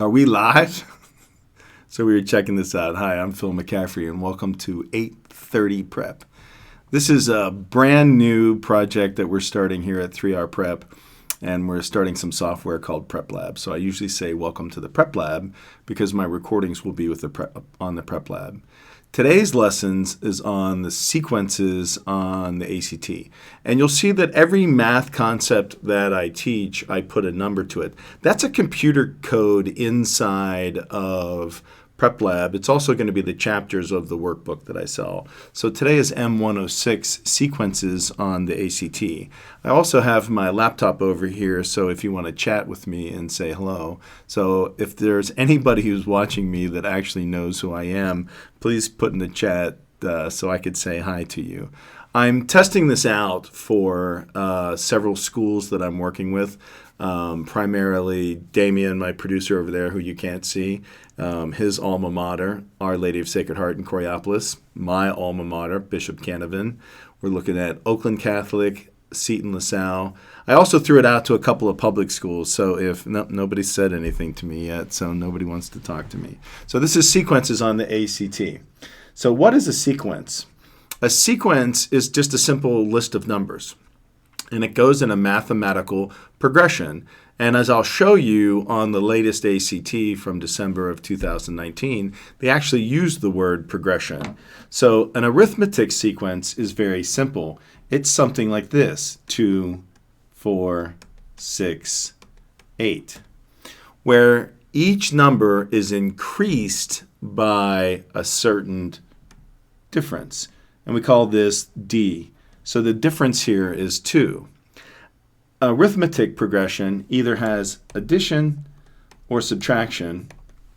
Are we live? So we were checking this out. Hi, I'm Phil McCaffrey, and welcome to 8:30 Prep. This is a brand new project that we're starting here at 3R Prep, and we're starting some software called Prep Lab. So I usually say welcome to the Prep Lab because my recordings will be with on the Prep Lab. Today's lessons is on the sequences on the ACT. And you'll see that every math concept that I teach, I put a number to it. That's a computer code inside of Prep Lab. It's also going to be the chapters of the workbook that I sell. So today is M106 sequences on the ACT. I also have my laptop over here, so if you want to chat with me and say hello. So if there's anybody who's watching me that actually knows who I am, please put in the chat so I could say hi to you. I'm testing this out for several schools that I'm working with. Primarily Damien, my producer over there, who you can't see, his alma mater, Our Lady of Sacred Heart in Coriopolis, my alma mater, Bishop Canavan. We're looking at Oakland Catholic, Seton LaSalle. I also threw it out to a couple of public schools, so if nobody said anything to me yet, so nobody wants to talk to me. So this is sequences on the ACT. So what is a sequence? A sequence is just a simple list of numbers, and it goes in a mathematical progression. And as I'll show you on the latest ACT from December of 2019, they actually use the word progression. So an arithmetic sequence is very simple. It's something like this: 2, 4, 6, 8, where each number is increased by a certain difference. And we call this D. So the difference here is 2. Arithmetic progression either has addition or subtraction,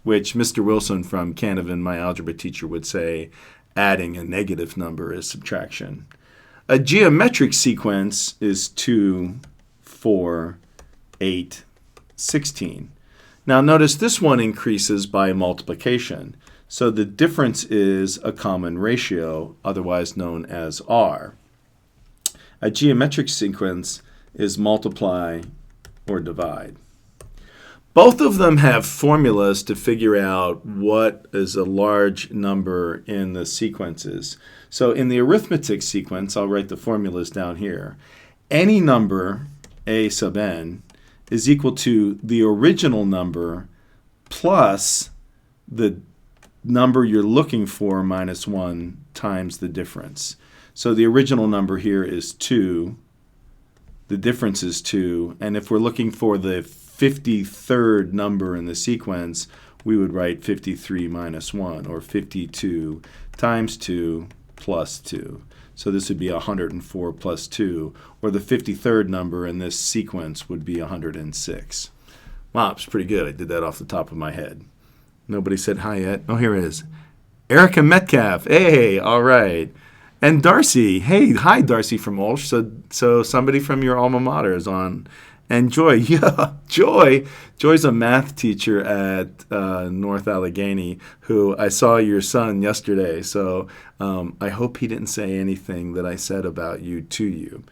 which Mr. Wilson from Canavan, my algebra teacher, would say adding a negative number is subtraction. A geometric sequence is 2, 4, 8, 16. Now notice this one increases by multiplication. So the difference is a common ratio, otherwise known as R. A geometric sequence is multiply or divide. Both of them have formulas to figure out what is a large number in the sequences. So in the arithmetic sequence, I'll write the formulas down here. Any number, a sub n, is equal to the original number plus the number you're looking for minus 1 times the difference. So the original number here is 2. The difference is 2. And if we're looking for the 53rd number in the sequence, we would write 53 minus 1, or 52 times 2 plus 2. So this would be 104 plus 2, or the 53rd number in this sequence would be 106. Wow, it's pretty good. I did that off the top of my head. Nobody said hi yet. Oh, here it is. Erica Metcalf. Hey, all right. And Darcy. Hey, hi, Darcy from Ulsh. So somebody from your alma mater is on. And Joy. Yeah, Joy. Joy's a math teacher at North Allegheny, who I saw your son yesterday. So I hope he didn't say anything that I said about you to you.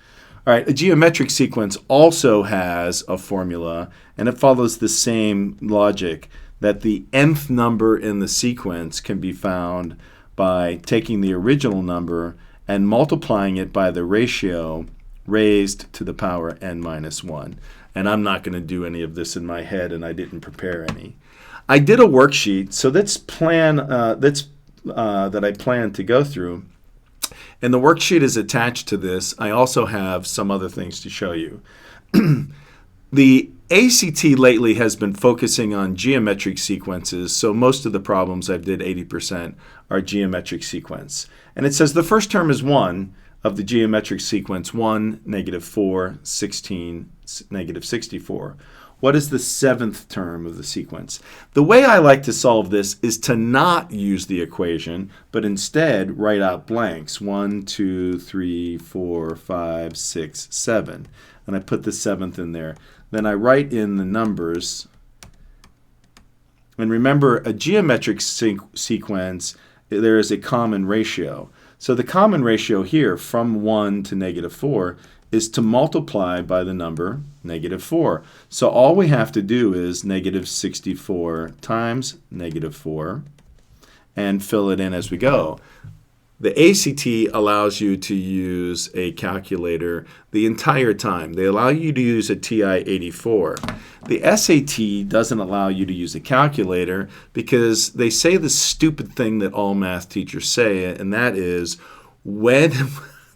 All right, a geometric sequence also has a formula, and it follows the same logic, that the nth number in the sequence can be found by taking the original number and multiplying it by the ratio raised to the power n minus 1. And I'm not going to do any of this in my head, and I didn't prepare any. I did a worksheet, so that I plan to go through. And the worksheet is attached to this. I also have some other things to show you. The ACT lately has been focusing on geometric sequences, so most of the problems I've did 80% are geometric sequence. And it says the first term is 1 of the geometric sequence, 1, negative 4, 16, negative 64. What is the 7th term of the sequence? The way I like to solve this is to not use the equation, but instead write out blanks, 1, 2, 3, 4, 5, 6, 7. And I put the 7th in there. Then I write in the numbers. And remember, a geometric sequence, there is a common ratio. So the common ratio here from 1 to negative 4 is to multiply by the number -4. So all we have to do is -64 times -4 and fill it in as we go. The ACT allows you to use a calculator the entire time. They allow you to use a TI-84. The SAT doesn't allow you to use a calculator because they say the stupid thing that all math teachers say, and that is, when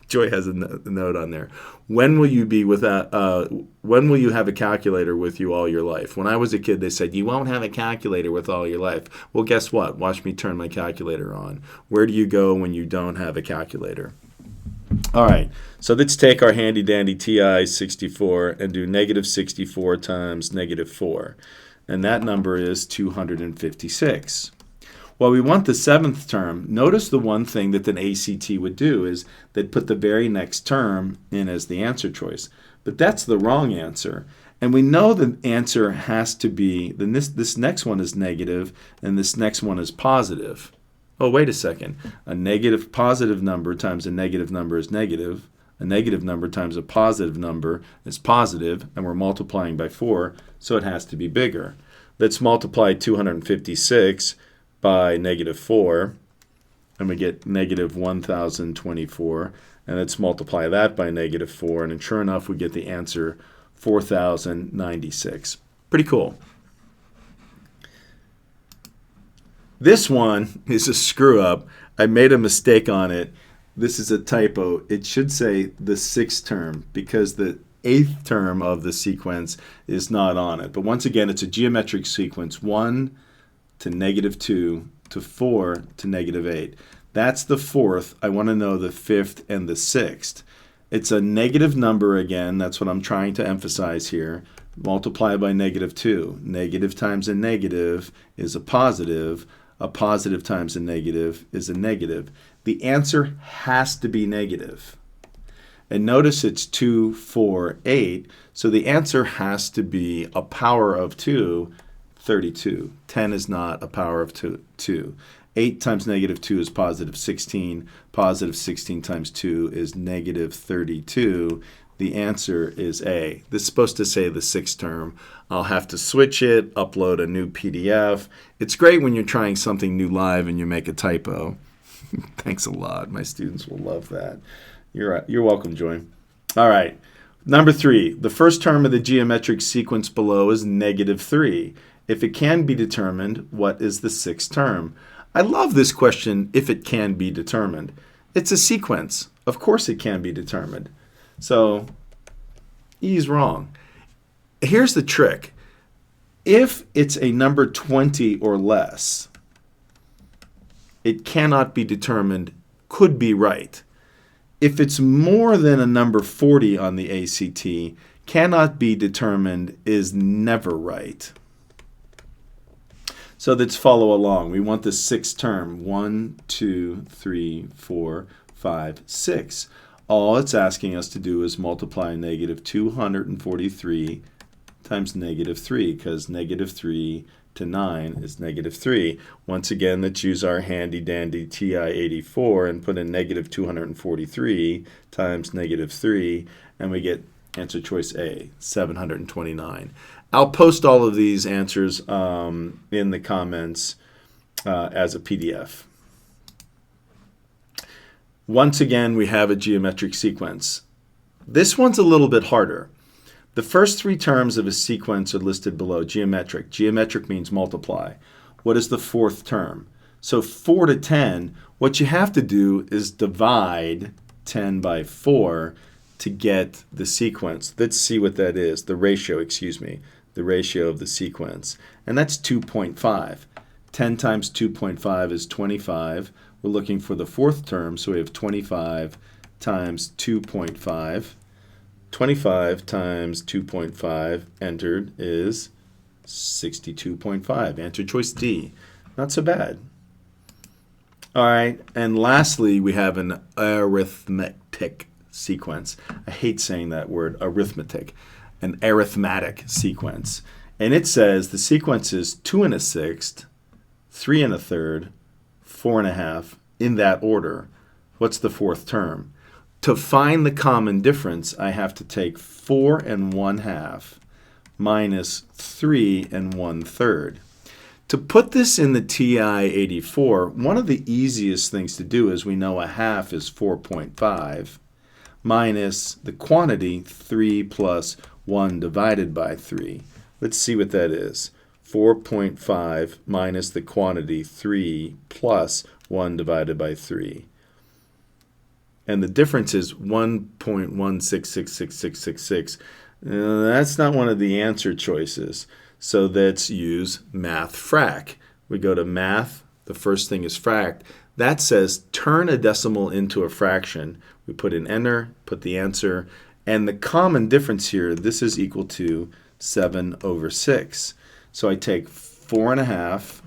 Joy has a note on there. When will you be without? When will you have a calculator with you all your life? When I was a kid, they said you won't have a calculator with all your life. Well, guess what? Watch me turn my calculator on. Where do you go when you don't have a calculator? All right. So let's take our handy dandy TI-64 and do -64 times -4, and that number is 256. Well, we want the 7th term. Notice the one thing that an ACT would do is they'd put the very next term in as the answer choice. But that's the wrong answer. And we know the answer has to be, then this next one is negative, and this next one is positive. Oh, wait a second. A positive number times a negative number is negative. A negative number times a positive number is positive, and we're multiplying by 4, so it has to be bigger. Let's multiply 256 by -4, and we get -1024, and let's multiply that by -4, and sure enough we get the answer 4096. Pretty cool. This one is a screw up. I made a mistake on it. This is a typo. It should say the 6th term because the 8th term of the sequence is not on it. But once again, it's a geometric sequence, 1 to -2 to 4 to -8. That's the 4th. I want to know the 5th and the 6th. It's a negative number again. That's what I'm trying to emphasize here. Multiply by -2. Negative times a negative is a positive. A positive times a negative is a negative. The answer has to be negative. And notice it's 2, 4, 8. So the answer has to be a power of 2, 32. 10 is not a power of 2. 8 times -2 is positive 16. Positive 16 times 2 is -32. The answer is A. This is supposed to say the 6th term. I'll have to switch it, upload a new PDF. It's great when you're trying something new live and you make a typo. Thanks a lot. My students will love that. You're welcome, Joy. All right. Number 3. The first term of the geometric sequence below is -3. If it can be determined, what is the 6th term? I love this question, if it can be determined. It's a sequence. Of course it can be determined. So, he's wrong. Here's the trick. If it's a number 20 or less, it cannot be determined, could be right. If it's more than a number 40 on the ACT, cannot be determined is never right. So let's follow along. We want the 6th term. 1, 2, 3, 4, 5, 6. All it's asking us to do is multiply -243 times -3, because -3 to 9 is -3. Once again, let's use our handy-dandy TI-84 and put in -243 times -3, and we get answer choice A, 729. I'll post all of these answers in the comments as a PDF. Once again, we have a geometric sequence. This one's a little bit harder. The first 3 terms of a sequence are listed below. Geometric. Geometric means multiply. What is the 4th term? So 4 to 10, what you have to do is divide 10 by 4 to get the sequence. Let's see what that is. The ratio of the sequence. And that's 2.5. 10 times 2.5 is 25. We're looking for the 4th term, so we have 25 times 2.5. 25 times 2.5 entered is 62.5. Answer choice D. Not so bad. All right, and lastly, we have an arithmetic sequence. I hate saying that word, arithmetic. An arithmetic sequence. And it says the sequence is 2 1/6, 3 1/3, 4 1/2, in that order. What's the 4th term? To find the common difference, I have to take 4 1/2 minus 3 1/3. To put this in the TI-84, one of the easiest things to do is we know a half is 4.5 minus the quantity 3 plus 1 divided by 3. Let's see what that is. 4.5 minus the quantity 3 plus 1 divided by 3. And the difference is 1.1666666. That's not one of the answer choices. So let's use math frac. We go to math. The first thing is frac. That says turn a decimal into a fraction. We put in enter, put the answer, and the common difference here, this is equal to 7/6. So I take 4 1/2,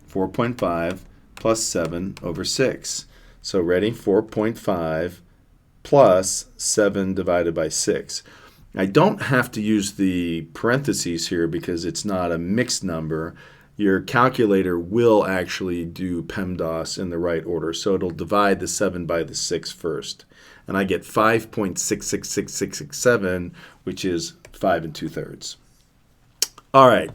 4.5 plus 7/6. So ready? 4.5 plus 7 divided by 6. I don't have to use the parentheses here because it's not a mixed number. Your calculator will actually do PEMDAS in the right order. So it'll divide the 7 by the 6 first. And I get 5.666667, which is 5 2/3. All right,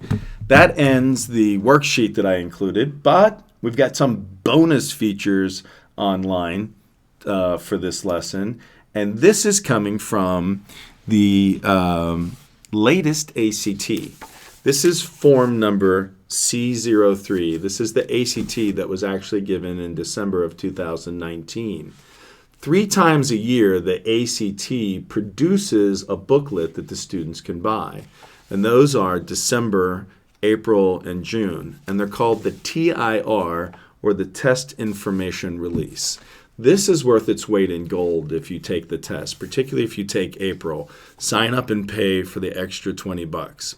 that ends the worksheet that I included, but we've got some bonus features online for this lesson, and this is coming from the latest ACT. This is form number C03. This is the ACT that was actually given in December of 2019. 3 times a year, the ACT produces a booklet that the students can buy, and those are December, April, and June, and they're called the TIR, or the Test Information Release. This is worth its weight in gold if you take the test, particularly if you take April. Sign up and pay for the extra $20.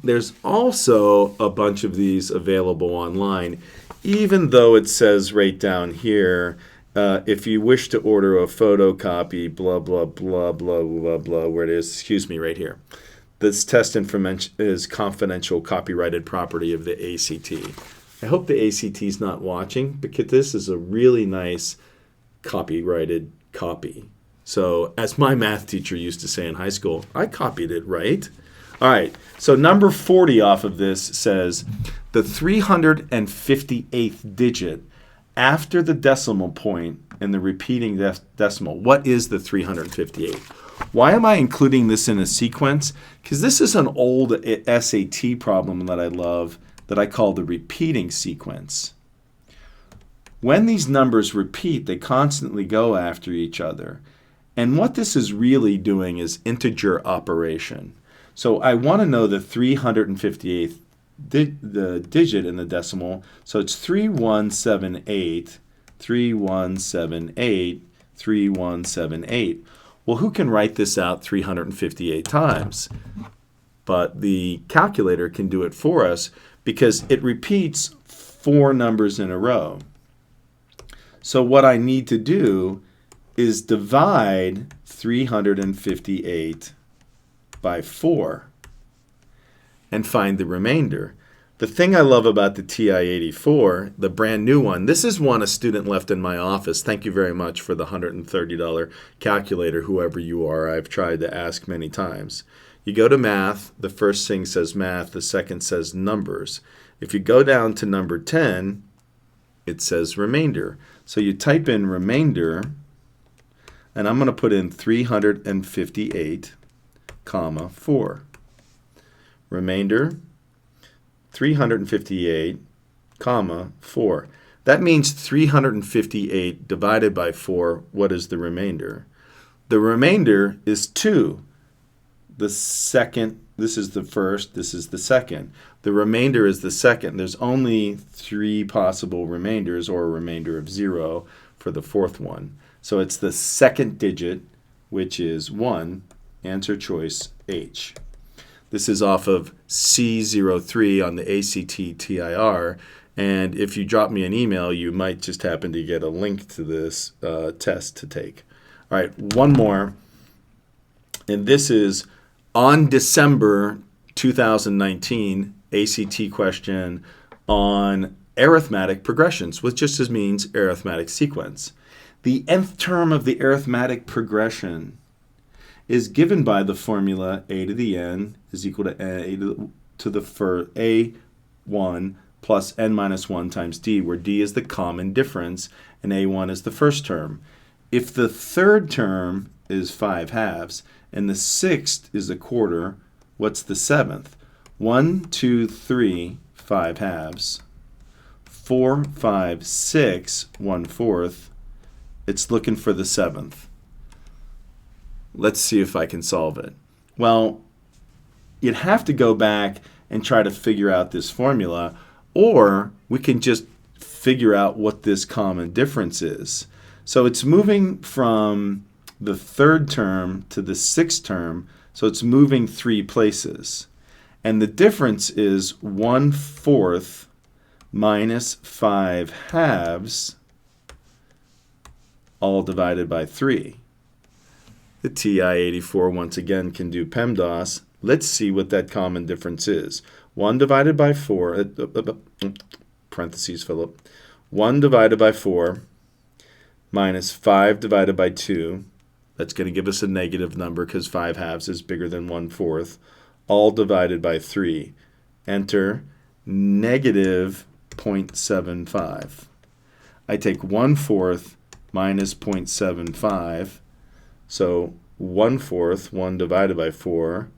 There's also a bunch of these available online, even though it says right down here, if you wish to order a photocopy, blah, blah, blah, blah, blah, blah, where it is, excuse me, right here. This test information is confidential copyrighted property of the ACT. I hope the ACT is not watching, because this is a really nice copyrighted copy. So as my math teacher used to say in high school, I copied it, right? All right, so number 40 off of this says the 358th digit after the decimal point in the repeating decimal. What is the 358th? Why am I including this in a sequence? Because this is an old SAT problem that I love that I call the repeating sequence. When these numbers repeat, they constantly go after each other. And what this is really doing is integer operation. So I want to know the 358th the digit in the decimal. So it's 3178, 3178, 3178. Well, who can write this out 358 times? But the calculator can do it for us because it repeats 4 numbers in a row. So what I need to do is divide 358 by 4 and find the remainder. The thing I love about the TI-84, the brand new one, this is one a student left in my office. Thank you very much for the $130 calculator, whoever you are. I've tried to ask many times. You go to math, the first thing says math, the second says numbers. If you go down to number 10, it says remainder. So you type in remainder, and I'm going to put in 358, comma, 4. Remainder, 358, comma, 4. That means 358 divided by 4, what is the remainder? The remainder is 2. The second, this is the first, this is the second. The remainder is the second. There's only 3 possible remainders, or a remainder of 0 for the fourth one. So it's the second digit, which is 1, answer choice H. This is off of C03 on the ACT TIR, and if you drop me an email, you might just happen to get a link to this test to take. All right, one more, and this is on December 2019 ACT question on arithmetic progressions, which just means arithmetic sequence. The nth term of the arithmetic progression is given by the formula a to the n is equal to a to the a1 plus n minus 1 times d, where d is the common difference and a1 is the first term. If the third term is 5/2 and the sixth is a quarter, what's the seventh? 1, 2, 3, 5/2. 4, 5, 6, 1/4. It's looking for the seventh. Let's see if I can solve it. Well, you'd have to go back and try to figure out this formula, or we can just figure out what this common difference is. So it's moving from the third term to the sixth term, so it's moving 3 places. And the difference is 1/4 minus 5/2 all divided by 3. The TI-84 once again can do PEMDAS. Let's see what that common difference is. 1 divided by 4, parentheses, Philip. 1 divided by 4 minus 5 divided by 2. That's going to give us a negative number because 5/2 is bigger than 1/4. All divided by 3. Enter negative 0.75. I take 1/4 minus 0.75. So 1/4, 1 divided by 4,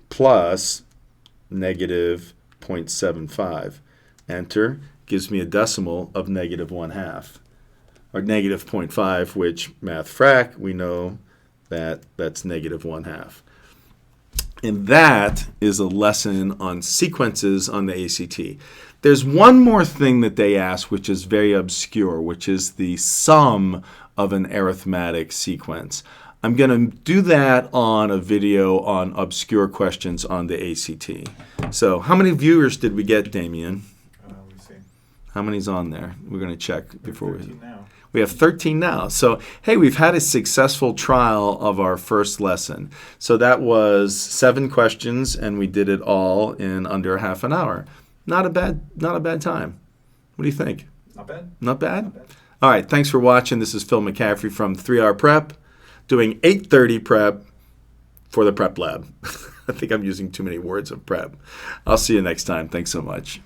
plus negative 0.75. Enter, gives me a decimal of negative 1/2, or negative 0.5, which math frac, we know that that's negative 1/2. And that is a lesson on sequences on the ACT. There's one more thing that they ask, which is very obscure, which is the sum of an arithmetic sequence. I'm going to do that on a video on obscure questions on the ACT. So how many viewers did we get, Damien? Let me see. How many's on there? We're going to check before we... Now. We have 13 now. So, hey, we've had a successful trial of our first lesson. So that was 7 questions, and we did it all in under half an hour. Not a bad time. What do you think? Not bad. Not bad? Not bad. All right, thanks for watching. This is Phil McCaffrey from 3R Prep, doing 8:30 prep for the prep lab. I think I'm using too many words of prep. I'll see you next time. Thanks so much.